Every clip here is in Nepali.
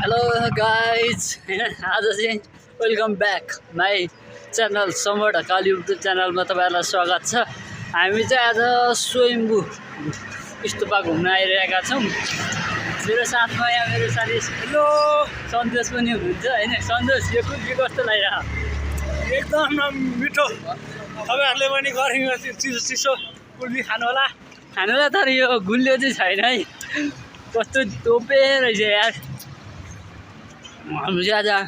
हेलो गाइज आज चाहिँ welcome back my channel summer Dhakal YouTube च्यानलमा तपाईँहरूलाई स्वागत छ। हामी चाहिँ आज स्वयम्भू स्तूपा घुम्न आइरहेका छौँ। मेरो साथमा यहाँ मेरो साथी हेलो सन्तोष पनि हुनुहुन्छ होइन। सन्तोष यो कुल्फी कस्तो लागिरहेको? एकदम मिठो। तपाईँहरूले पनि गर्मीमा चिसो चिसो कुल्फी खानु होला तर यो गुलियो चाहिँ छैन है, कस्तो टोपे रहेछ यार। हामी चाहिँ आज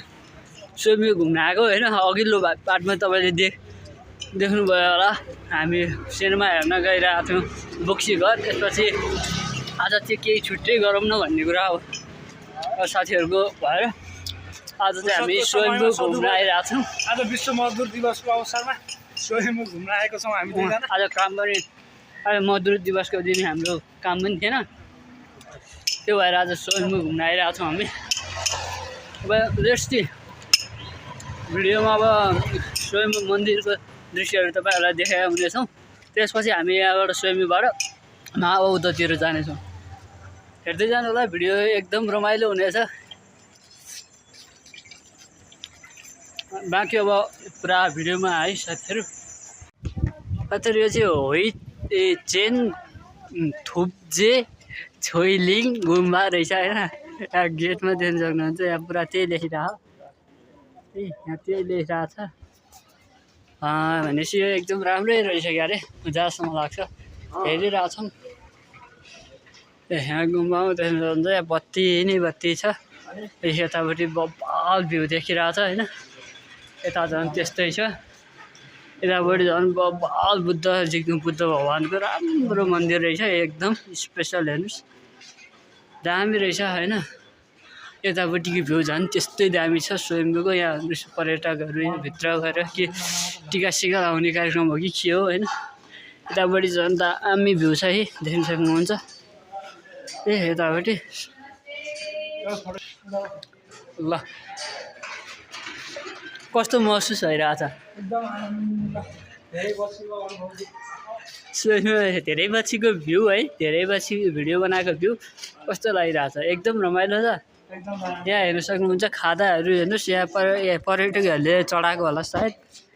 स्वयम्भू घुम्न आएको होइन। अघिल्लो पार्टमा तपाईँले देख्नुभयो होला, हामी सिनेमा हेर्न गइरहेको थियौँ बोक्सी घर। त्यसपछि आज चाहिँ केही छुट्टै गरौँ न भन्ने कुरा हो साथीहरूको भएर आज चाहिँ हामी स्वयम्भू घुम्न आइरहेको छौँ। आज विश्व मजदुर दिवसको अवसरमा स्वयम्भू घुम्न आएको छौँ हामी दुईजना। आज काम पनि आज मजदुर दिवसको दिन हाम्रो काम पनि थिएन, त्यो भएर आज स्वयम्भू घुम्न आइरहेको छौँ हामी। अब लेट्स सी भिडियोमा अब स्वयम्भू मन्दिरको दृश्यहरू तपाईँहरूलाई देखाएका हुनेछौँ। त्यसपछि हामी यहाँबाट स्वयम्भूबाट महाबौद्धतिर जानेछौँ। हेर्दै जानु होला, भिडियो एकदम रमाइलो हुनेछ। बाँकी अब पुरा भिडियोमा है साथीहरू। यो चाहिँ चेन थुप्जे छोइलिङ गुम्बा रहेछ होइन। यहाँ गेटमा देख्न सक्नुहुन्छ, यहाँ पुरा त्यही लेखिरहेको है, यहाँ त्यही लेखिरहेको छ भनेपछि यो एकदम राम्रै रहेछ क्या अरे, जहाँसम्म लाग्छ। हेरिरहेको छौँ यहाँ गुम्बामा देख्न सक्नुहुन्छ, यहाँ बत्ती नै बत्ती छ। यतापट्टि बब्बाल भ्यू देखिरहेको छ होइन। यता झन् त्यस्तै छ, यतापट्टि झन् बब्बाल बुद्ध भगवान्को राम्रो मन्दिर रहेछ, एकदम स्पेसल। हेर्नुहोस् दामी रहेछ होइन। यतापट्टिको भ्यू झन् त्यस्तै दामी छ स्वयम्भूको। यहाँ हेर्नुहोस् पर्यटकहरू यहाँ भित्र गएर के टिका लाउने कार्यक्रम हो कि के हो होइन। यतापट्टि झन् दामी भ्यू छ है, देख्न सक्नुहुन्छ। यतापट्टि ल कस्तो महसुस भइरहेको छ? स्वयम्भू धेरै पछिको भ्यू है, धेरै पछि भिडियो बनाएको भ्यू कस्तो लागिरहेको छ? एकदम रमाइलो छ। यहाँ हेर्न सक्नुहुन्छ खादाहरू हेर्नुहोस्। यहाँ पर्यटकहरूले चढाएको होला सायद,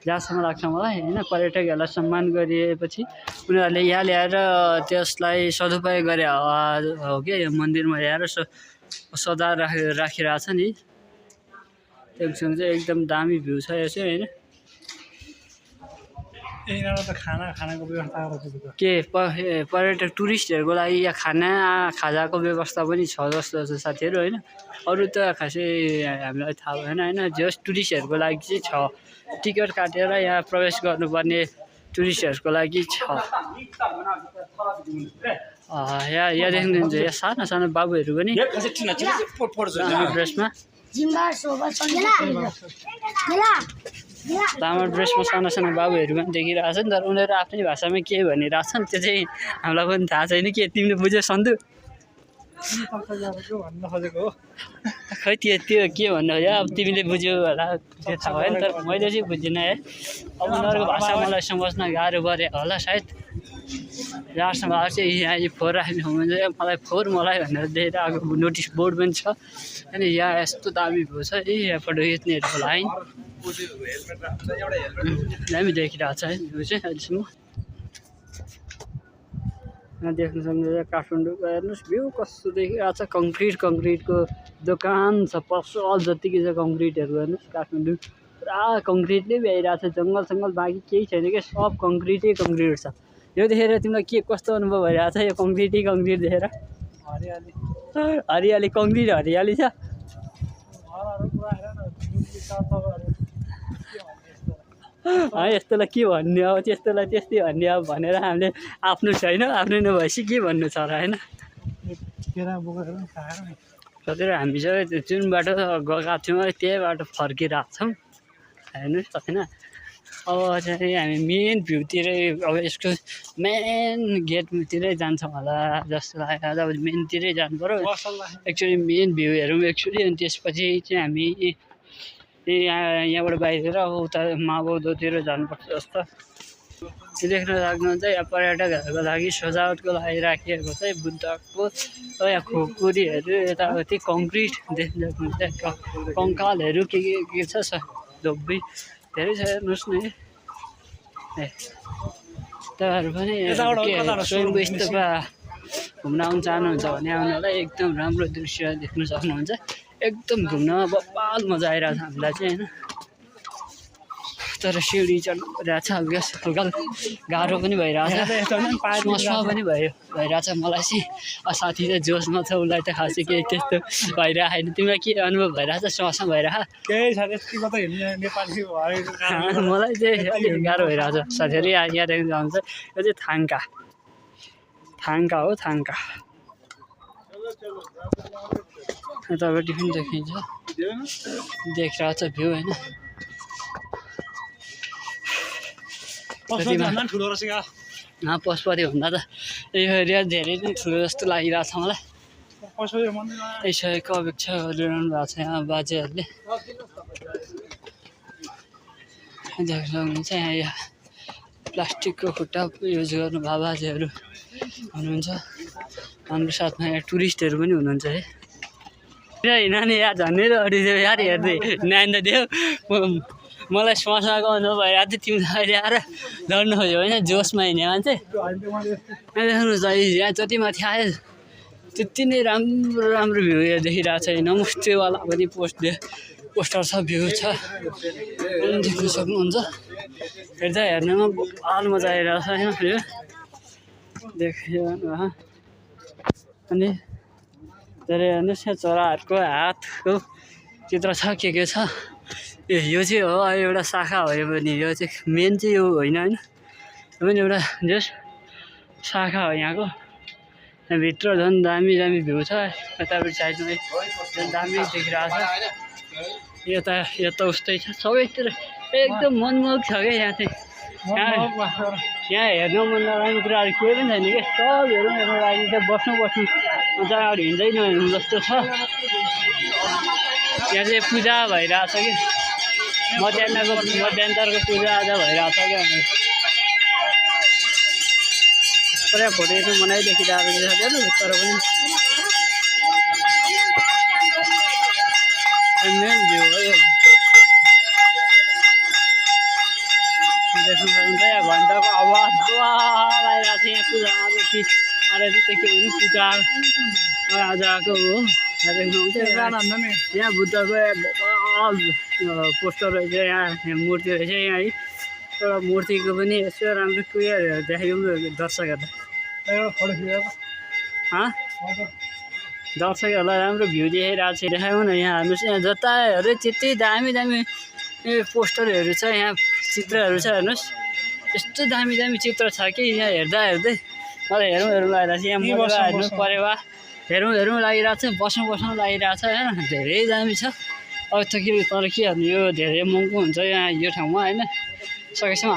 जहाँसम्म लाग्छ मलाई होइन। पर्यटकहरूलाई सम्मान गरिएपछि उनीहरूले यहाँ ल्याएर त्यसलाई सदुपयोग गरे हो कि मन्दिरमा ल्याएर सजाएर राखिरहेको छ नि। त्यससँग चाहिँ एकदम दामी भ्यू छ यो चाहिँ होइन। खानाको व्यवस्था के पर्यटक टुरिस्टहरूको लागि यहाँ खाजाको व्यवस्था पनि छ जस्तो छ साथीहरू होइन। अरू त खासै हामीलाई थाहा भएन होइन। जस्ट टुरिस्टहरूको लागि चाहिँ छ, टिकट काटेर यहाँ प्रवेश गर्नुपर्ने टुरिस्टहरूको लागि छ। यहाँ देख्नुहुन्छ, यहाँ सानो सानो बाबुहरू पनि ड्रेसमा लामो ड्रेसमा सानो सानो बाबुहरू पनि देखिरहेको छ नि। तर उनीहरू आफ्नै भाषामा के भनिरहेको छन् त्यो चाहिँ हामीलाई पनि थाहा छैन। के तिमीले बुझ्यौ सन्तु? खै त्यो के भन्नु हो? अब तिमीले बुझ्यौ होला, त्यो थाहा भयो नि, तर मैले चाहिँ बुझिनँ है। अब उनीहरूको भाषा मलाई समझ्न गाह्रो पऱ्यो होला सायद। जहाँसम्म लाग्छ यहाँ फोहोर राख्ने ठाउँ हुन्छ, मलाई भनेर दिएर आएको नोटिस बोर्ड पनि छ। अनि यहाँ यस्तो दामी भ्यू छ है, यहाँ फोटो खिच्नेहरूको लाइन दामी देखिरहेको छ है भ्यू चाहिँ अहिलेसम्म। यहाँ देख्न सक्नुहुन्छ काठमाडौँको हेर्नुहोस् भ्यू कस्तो देखिरहेको छ। कङ्क्रिटको दोकान छ, पसल जतिकै छ कङ्क्रिटहरू। हेर्नुहोस् काठमाडौँ पुरा कङ्क्रिट नै भइरहेको छ, जङ्गल बाँकी केही छैन क्या, सब कङ्क्रिट छ। यो देखेर तिमीलाई के कस्तो अनुभव भइरहेको छ? यो कङ्क्रिट देखेर हरियाली कङ्क्रिट हरियाली छ। यस्तोलाई के भन्ने अब, त्यस्तोलाई त्यस्तै भन्ने अब भनेर हामीले आफ्नो छैन, आफ्नो नभएपछि के भन्नु छ र होइन। कतिवटा हामी चाहिँ जुन बाटो गएका थियौँ त्यही बाटो फर्किरहेको छौँ हेर्नुहोस् होइन। अब चाहिँ हामी मेन भ्यूतिरै, अब यसको मेन गेटतिरै जान्छौँ होला जस्तो लाग्यो। अब मेनतिरै जानु पऱ्यो एक्चुअली, मेन भ्यू हेरौँ एक्चुअली। अनि त्यसपछि चाहिँ हामी यहाँबाट बाहिर उता महाबौद्धतिर जानुपर्छ जस्तो यो देख्न सक्नुहुन्छ यहाँ पर्यटकहरूको लागि सजावटको लागि राखिएको चाहिँ बुद्धको यहाँ खुकुरीहरू यताउति कङ्क्रिट देख्न सक्नुहुन्छ कङ्कालहरू के छ धोबी धेरै छ हेर्नुहोस् न तपाईँहरू पनि स्वयम्भू स्तूपमा घुम्न आउनु चाहनुहुन्छ भने आउनलाई एकदम राम्रो दृश्य देख्न सक्नुहुन्छ एकदम घुम्नमा बब्बाल मजा आइरहेको छ हामीलाई चाहिँ होइन तर सिँढी चढ्नु परिरहेको छ हल्का गाह्रो पनि भइरहेछ समस्या पनि भइरहेछ मलाई चाहिँ साथी चाहिँ जोसमा छ उसलाई त खासै केही त्यस्तो भइरहेको छैन तिमीलाई के अनुभव भइरहेछ समस्या भइरहेको मलाई चाहिँ अलिक गाह्रो भइरहेछ साथीहरू यहाँ देख्न चाहन्छ यो चाहिँ थाङ्का हो थाङ्का यतापट्टि पनि देखिन्छ देखिरहेको छ भ्यू होइन पशुपतिभन्दा त यो एरिया धेरै नै ठुलो जस्तो लागिरहेको छ मलाई यसको अपेक्षा गरिरहनु भएको छ यहाँ बाजेहरूले देख्न सक्नुहुन्छ यहाँ प्लास्टिकको खुट्टा युज गर्नु भएको बाजेहरू हुनुहुन्छ हाम्रो साथमा यहाँ टुरिस्टहरू पनि हुनुहुन्छ है नानी यार झन्डै अडिदियो यार हेर्दै नानी त देऊ मलाई समस्याको अनुभव भइरहेको थियो तिमीले अहिले आएर लड्नु खोज्यो होइन जोसमा हिँड्यो मान्छे देख्नुहोस् यहाँ जति माथि आयो त्यति नै राम्रो राम्रो भ्यू देखिरहेको छ नमस्तेवाला पनि पोस्टर छ भ्यू छ देख्न सक्नुहुन्छ हेर्दा हेर्नुमा बहुत मजा आइरहेको छ होइन भ्यू देखियो अनि धेरै हेर्नुहोस् यहाँ चराहरूको हातको चित्र छ के छ यो चाहिँ हो एउटा शाखा हो यो पनि यो चाहिँ मेन चाहिँ यो होइन होइन यो पनि एउटा जस्ट शाखा हो यहाँको भित्र झन् दामी दामी भ्यू छ यतापट्टि साइडमा झन् दामी देखिरहेको छ यता उस्तै छ सबैतिर एकदम मनमोहक छ क्या यहाँ चाहिँ यहाँ हेर्न मन नलाग्ने कुराहरू केही पनि छैन क्या सब हेर्नु लागि चाहिँ बस्नु जग्गाहरू हिँड्दै नहिँड्नु जस्तो छ यहाँ चाहिँ पूजा भइरहेको छ कि मध्यान्तरको पूजा आज भइरहेको छ क्या पुरा फोटो मनै देखिरहेको छ तर पनि मेन भ्यू हो यो देख्नु सक्नुहुन्छ यहाँ घन्टाको आवाज आइरहेको छ यहाँ पूजा आरती त के भन्नु पूजा आजको हो देख्नुहुन्छ यहाँ बुद्धको पोस्टर रहेछ यहाँ मूर्ति रहेछ यहाँ है एउटा मूर्तिको पनि यसो राम्रो क्लियर देखाइदिउँ दर्शकहरूलाई राम्रो भ्यू देखाइरहेको छ देखाउँ न यहाँ हेर्नुहोस् यहाँ जता हेऱ्यो त्यति दामी दामी पोस्टरहरू छ यहाँ चित्रहरू छ हेर्नुहोस् यस्तो दामी दामी चित्र छ कि यहाँ हेर्दा हेर्दै मलाई हेरौँ लागिरहेको छ यहाँ मजा हेर्नु परेवा हेरौँ लागिरहेको छ बस्नु लागिरहेको छ होइन धेरै दामी छ अब त के तर के भन्नु यो धेरै महँगो हुन्छ यहाँ यो ठाउँमा होइन सकेसम्म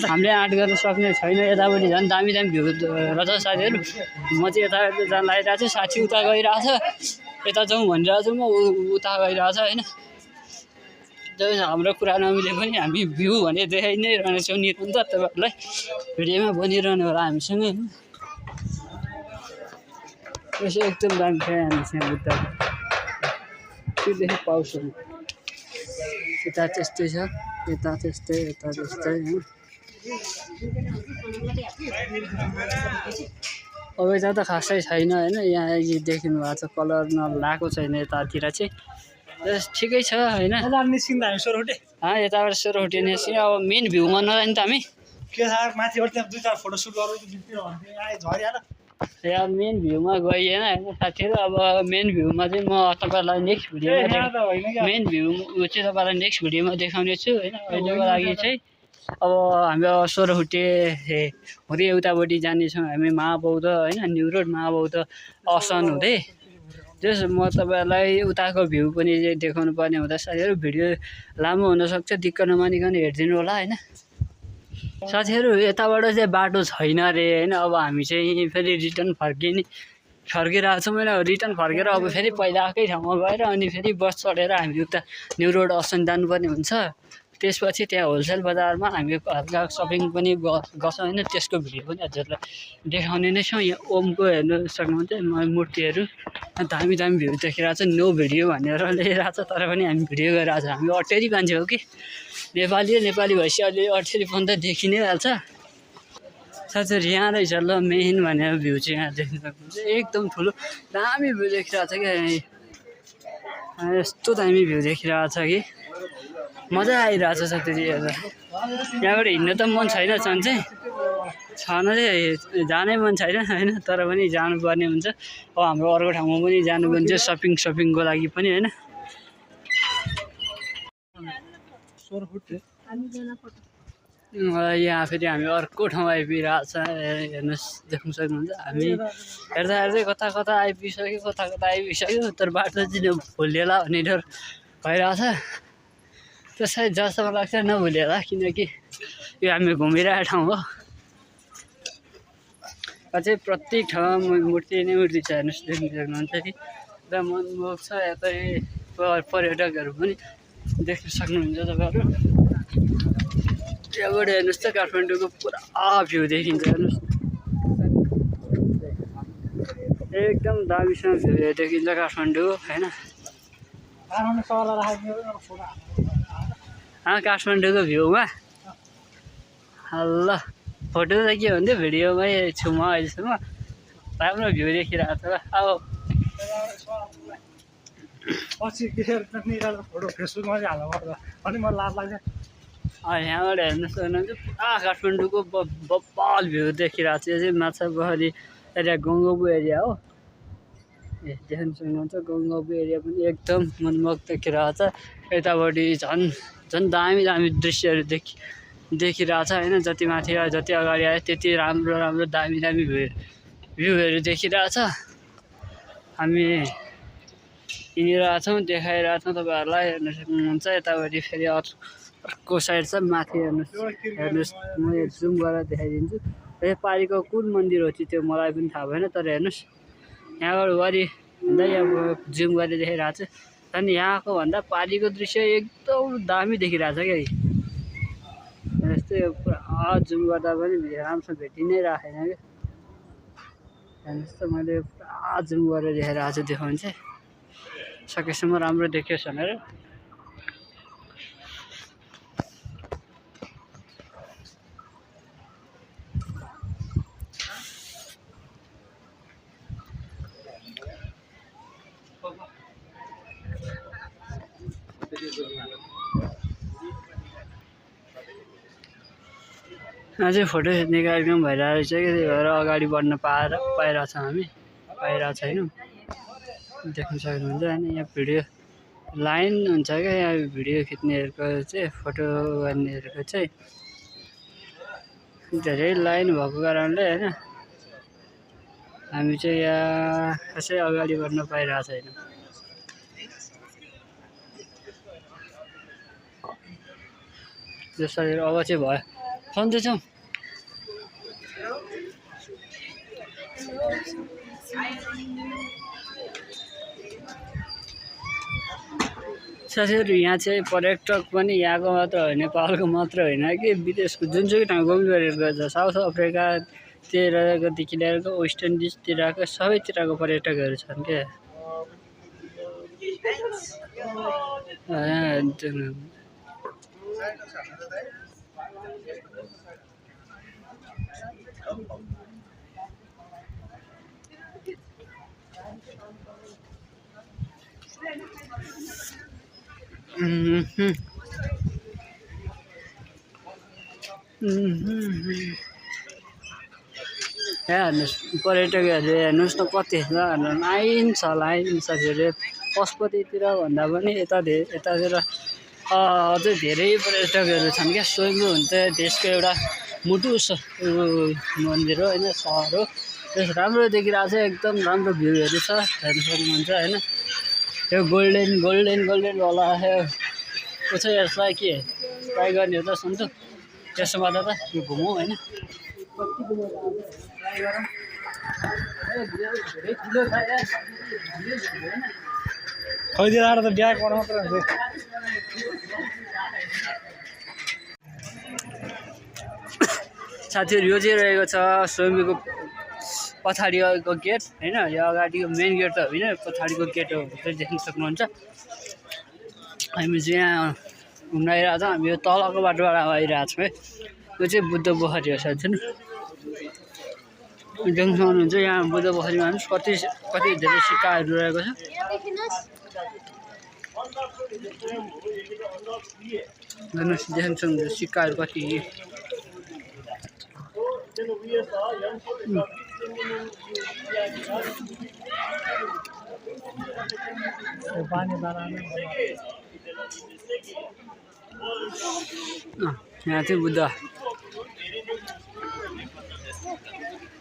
हामीले आँट गर्न सक्ने छैन यतापट्टि झन् दामी भ्यू रहेछ साथीहरू म चाहिँ यता जान लागिरहेको छु साथी उता गइरहेछ यता जाउँ भनिरहेको छु म उता गइरहेछ होइन हाम्रो कुरा नमिले पनि हामी भ्यू भने देखाइ नै रहनेछौँ निरन्तर तपाईँहरूलाई भिडियोमा बनिरहनु होला हामीसँग होइन यसो एकदम दामी छ हामीसँग बुद्ध त्योदेखि पाउँछौँ यता त्यस्तै छ यता त्यस्तै होइन अब यता त खासै छैन होइन यहाँ देखिनु भएको छ कलर नलाएको छैन यतातिर चाहिँ ठिकै छ होइन यताबाट सोह्रौटे निस्क्यौँ अब मेन भ्यूमा नजाने त हामी यहाँ मेन भ्यूमा गइएन होइन साथीहरू अब मेन भ्यूमा चाहिँ म तपाईँलाई नेक्स्ट भिडियोमा देखाउने छु होइन अहिलेको लागि चाहिँ अब हामी सोह्रौटे हुँदै उतापट्टि जानेछौँ हामी महाबौद्ध होइन न्यु रोड महाबौद्ध असन हुँदै जस म तपाईँहरूलाई उताको भ्यू पनि देखाउनु पर्ने हुँदा साथीहरू भिडियो लामो हुनसक्छ दिक्क नमानिकन हेरिदिनु होला होइन साथीहरू यताबाट चाहिँ बाटो छैन अरे होइन अब हामी चाहिँ फेरि रिटर्न फर्किरहेको छौँ होइन रिटर्न फर्केर अब फेरि पहिलाकै ठाउँमा गएर अनि फेरि बस चढेर हामी उता न्यु रोड असन जानुपर्ने हुन्छ त्यसपछि त्यहाँ होलसेल बजारमा हामी हल्का सपिङ पनि गर्छौँ होइन। त्यसको भिडियो पनि हजुरलाई देखाउने नै छौँ। यहाँ ओमको हेर्नु सक्नुहुन्छ मूर्तिहरू दामी दामी भ्यू देखिरहेको छ। नो भिडियो भनेर ल्याइरहेको छ तर पनि हामी भिडियो गरिरहेको छ। हामी अटेरी मान्छे हो कि नेपाली भएपछि अलि अटेरीपन त देखि नै हाल्छ। साथीहरू यहाँ रहेछ ल मेन भनेर भ्यू चाहिँ यहाँ देख्न सक्नुहुन्छ। एकदम ठुलो दामी भ्यू देखिरहेको छ क्या। यस्तो दामी भ्यू देखिरहेको छ कि मजा आइरहेको छ साथीहरू हेर्दा। यहाँबाट हिँड्नु त मन छैन छन चाहिँ जानै मन छैन होइन तर पनि जानुपर्ने हुन्छ। अब हाम्रो अर्को ठाउँमा पनि जानुपर्ने छ सपिङको लागि पनि होइन। यहाँ फेरि हामी अर्को ठाउँ आइपुगिरहेको छ हेर्नुहोस् देख्न सक्नुहुन्छ। हामी हेर्दा हेर्दै कता कता आइपुगिसक्यो तर बाटो चाहिँ भुलिएला भन्ने डर भइरहेको छ। त्यो सायद जहाँसम्म लाग्छ नभुलिएला किनकि यो हामी घुमिरहेको ठाउँ हो। अझै प्रत्येक ठाउँमा मूर्ति नै मूर्ति छ हेर्नुहोस् देख्न सक्नुहुन्छ कि र मनमोहक छ। यता पर्यटकहरू पनि देख्न सक्नुहुन्छ तपाईँहरू। त्यहाँबाट हेर्नुहोस् त काठमाडौँको पुरा भ्यू देखिन्छ हेर्नुहोस् एकदम दामीसँग भ्यू देखिन्छ काठमाडौँ होइन। काठमाडौँको भ्यूमा ल फोटो त के भन्थ्यो भिडियोमै छु म अहिलेसम्म। राम्रो भ्यू देखिरहेको छ अब पछि फोटो फेसबुकमा चाहिँ हाल्नु पर्छ अनि मलाई लाज लाग्छ। यहाँबाट हेर्नु सक्नुहुन्छ पुरा काठमाडौँको बब्बाल भ्यू देखिरहेको छ। यो चाहिँ माछापोखरी एरिया गङ्गाबु एरिया हो। देख्न सक्नुहुन्छ गङ्गाबु एरिया पनि एकदम मनमोहक देखिरहेको छ। यतापट्टि झन् दामी दामी दृश्यहरू देखिरहेको छ होइन। जति माथि आयो जति अगाडि आयो त्यति राम्रो दामी भ्यूहरू देखिरहेको छ। हामी हिँडिरहेको छौँ देखाइरहेको छौँ तपाईँहरूलाई हेर्न सक्नुहुन्छ। यतापट्टि फेरि अर्को साइड छ माथि हेर्नुहोस् म जुम गरेर देखाइदिन्छु। यो पारिको कुन मन्दिर हो चाहिँ त्यो मलाई पनि थाहा भएन तर हेर्नुहोस् यहाँबाट वरि भन्दा यहाँ जुम गरेर देखाइरहेको छ। अनि यहाँको भन्दा पारिको दृश्य एकदम दामी देखिरहेको छ क्या। यस्तै पुरा जुम गर्दा पनि राम्रोसँग भेटि नै राखेन क्या। हेर्नुहोस् त मैले पुरा जुम गरेर देखाइरहेको छु देखाउनु चाहिँ सकेसम्म राम्रो देखियोस् भनेर। अझै फोटो खिच्ने कार्यक्रम भइरहेको रहेछ कि त्यही भएर अगाडि बढ्न पाइरहेको छ हामी पाइरहेको छैनौँ देख्न सक्नुहुन्छ होइन। यहाँ भिडियो लाइन हुन्छ क्या यहाँ भिडियो खिच्नेहरूको चाहिँ फोटो गर्नेहरूको चाहिँ धेरै लाइन भएको कारणले होइन हामी चाहिँ यहाँ खासै अगाडि बढ्न पाइरहेको छैनौँ। जसरी अब चाहिँ भयो सन्चै साथीहरू यहाँ चाहिँ पर्यटक पनि यहाँको मात्र होइन नेपालको मात्र होइन कि विदेशको जुनसुकै ठाउँ घुमिरहेको गर्छ। साउथ अफ्रिकातिरदेखि लिएर वेस्ट इन्डिजतिरको सबैतिरको पर्यटकहरू छन् क्या। हेर्नुहोस् पर्यटकहरूले हेर्नुहोस् न कति लाइन छ साथीहरू। पशुपतितिर भन्दा पनि यतातिर अझै धेरै पर्यटकहरू छन् क्या। स्वयम्भू हुन्छ देशको एउटा मुटु मन्दिर हो होइन सहर हो। त्यस राम्रो देखिरहेको छ एकदम राम्रो भ्यूहरू छ हेर्न सक्नुहुन्छ होइन। यो गोल्डेन वाला को चाहिँ यसलाई के ट्राई गर्ने हो त सन्चो त्यसो गर्दा त यो घुमौँ होइन। खैदिएर त ब्याग बनाउनु मात्र हुन्छ। साथीहरू यो चाहिँ रहेको छ स्वयम्भूको पछाडिको गेट होइन, यो अगाडिको मेन गेट त होइन, पछाडिको गेट हो चाहिँ देख्न सक्नुहुन्छ। हामी चाहिँ यहाँ घुम्न आइरहेको छौँ, हामी यो तलको बाटोबाट आइरहेको छौँ है। यो चाहिँ बुद्ध पोखरी हो साथीहरू, देख्न सक्नुहुन्छ। यहाँ बुद्ध पोखरीमा कति धेरै सिक्काहरू रहेको छ। देख्न सक्नुहुन्छ सिक्काहरू कति। यहाँ चाहिँ बुद्ध,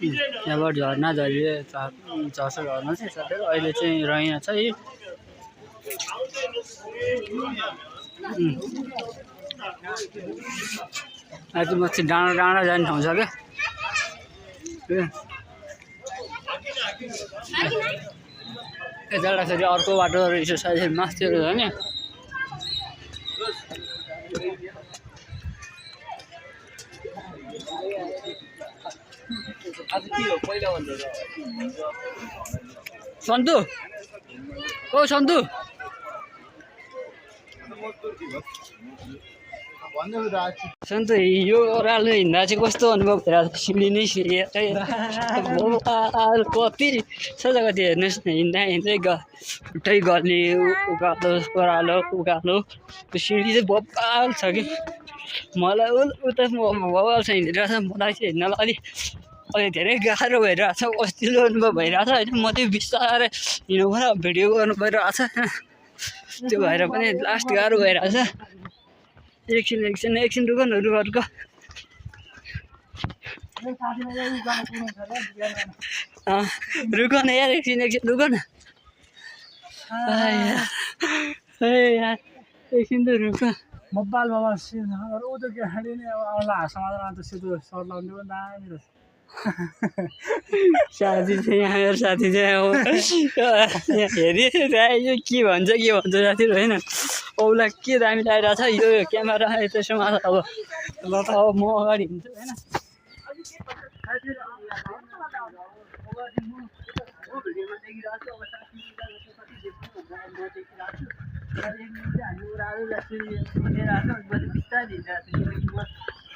यहाँबाट झर्ना झरिए झर्छ झर्ना चाहिँ साथीहरू अहिले चाहिँ रहेन छ है। आज माथि डाँडा डाँडा जाने ठाउँ छ क्या। यता फेरि अर्को बाटो रहेछ साथीहरू, माथितिर छ नि। सन्तु ओ सन्तु सन्तु यो ओह्रालो हिँड्दा चाहिँ कस्तो अनुभव भइरहेको छ? सिँढी नै सिँढी कति छ कति हेर्नुहोस् न, हिँड्दा हिँड्दै छुट्टै गल्ली उकालो ओह्रालो उकालो। त्यो सिँढी चाहिँ बब्बाल छ कि मलाई उता बब्बाल छ हिँडिरहेको छ। मलाई चाहिँ हिँड्नलाई अलि धेरै गाह्रो भइरहेको छ, कस्तो अनुभव भइरहेको छ होइन। म चाहिँ बिस्तारै हिँड्नु पर्यो, भिडियो गर्नु परिरहेको छ, त्यो भएर पनि लास्ट गाह्रो भइरहेको छ। एकछिन रुक न रुक। रुक न यार, एकछिन रुक न यार, एकछिन त रुक। मोबाइल ऊ त के खाने नि अब आउला समाजमा त सिधो सर्ट लाउने पनि दामी रहेछ। साथी चाहिँ यहाँ साथी चाहिँ हेरि यो के भन्छ साथीहरू होइन। औला के दामी लगाइरहेको छ यो क्यामेरा यता समाज। अब ल त अब म अगाडि हिँड्छु होइन।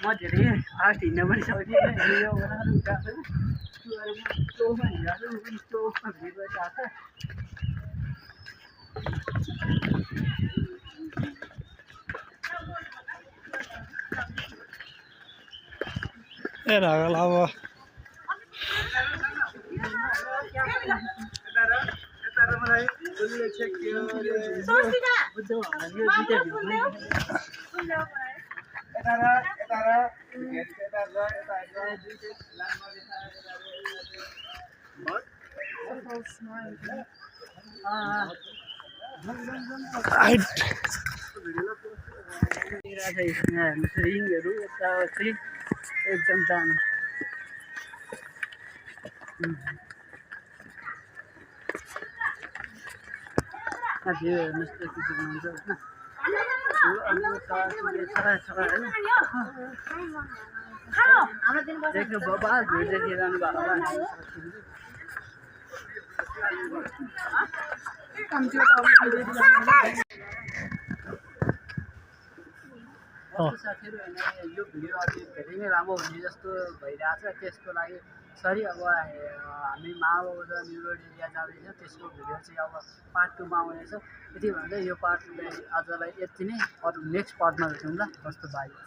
म धेरै फास्ट हिँड्न पनि सक्दिनँ। ए रागल अब रिङहरू यताउति एकदम दामी। साथीहरू हेर्नुहोस् त के हुन्छ होइन। देख्नु बबाल भिड देखिरहनु भएको होला साथीहरू होइन। यो भिडियो अलि धेरै नै लामो हुने जस्तो भइरहेछ, त्यसको लागि सरी। अब हामी माओवाद न्युरोड एरिया जाँदैछ, त्यसको भिडियो चाहिँ अब पार्ट 2 मा आउनेछ। यति भन्दै यो पार्टलाई आजलाई यति नै, अरू नेक्स्ट पार्टमा भेटौँ ल। कस्तो भयो।